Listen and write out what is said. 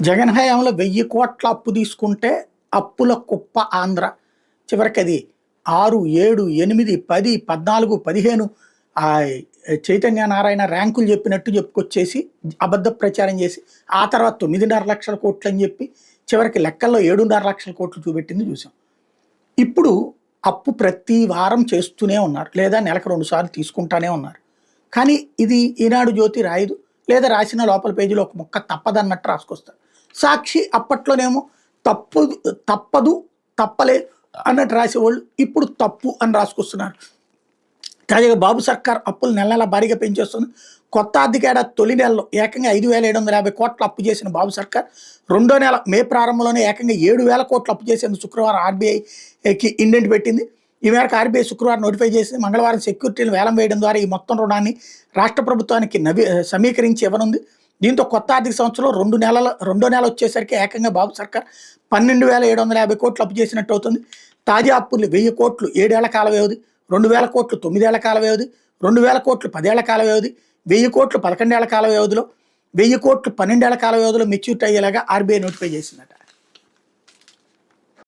జగన్ హయాంలో 1000 కోట్ల అప్పు తీసుకుంటే అప్పుల కుప్ప ఆంధ్ర. చివరికి అది 6, 7, 8, 10, 14, 15 చైతన్య నారాయణ ర్యాంకులు చెప్పినట్టు చెప్పుకొచ్చేసి అబద్ధ ప్రచారం చేసి ఆ తర్వాత 9.5 లక్షల కోట్లు అని చెప్పి చివరికి లెక్కల్లో 7.5 లక్షల కోట్లు చూపెట్టింది చూసాం. ఇప్పుడు అప్పు ప్రతి వారం చేస్తూనే ఉన్నారు, లేదా నెలకు 2 సార్లు తీసుకుంటానే ఉన్నారు. కానీ ఇది ఈనాడు జ్యోతి రాయదు, లేదా రాసిన లోపల పేజీలో ఒక ముక్క తప్పదన్నట్టు రాసుకొస్తారు. సాక్షి అప్పట్లోనేమో తప్పదు తప్పలేదు అన్నట్టు రాసేవాళ్ళు ఇప్పుడు తప్పు అని రాసుకొస్తున్నారు. తాజాగా బాబు సర్కార్ అప్పులు నెల నెల భారీగా పెంచేస్తుంది. కొత్త ఆర్థిక ఏడాది తొలి నెలలో ఏకంగా 5,750 కోట్ల అప్పు చేసిన బాబు సర్కార్ రెండో నెల మే ప్రారంభంలోనే ఏకంగా 7,000 కోట్ల అప్పు చేసేందుకు శుక్రవారం ఆర్బీఐకి ఇండెంట్ పెట్టింది. ఈ మేరకు ఆర్బీఐ శుక్రవారం నోటిఫై చేసింది. మంగళవారం సెక్యూరిటీలు వేలం వేయడం ద్వారా ఈ మొత్తం రుణాన్ని రాష్ట్ర ప్రభుత్వానికి సమీకరించి ఇవ్వనుంది. దీంతో కొత్త ఆర్థిక సంవత్సరంలో రెండో నెల వచ్చేసరికి ఏకంగా బాబు సర్కార్ 12,750 కోట్లు అప్పు చేసినట్టు అవుతుంది. తాజా అప్పులు 1000 కోట్లు 7 ఏళ్ల కాల వ్యవధి, 2,000 కోట్లు 9 ఏళ్ల కాల వ్యవధి, 2,000 కోట్లు 10 ఏళ్ల కాల వ్యవధి, 1000 కోట్లు 11 ఏళ్ల కాల వ్యవధిలో, 1000 కోట్లు 12 ఏళ్ల కాల వ్యవధిలో మెచ్యూరిటీ అయ్యేలాగా ఆర్బీఐ నోటిఫై చేసిందట.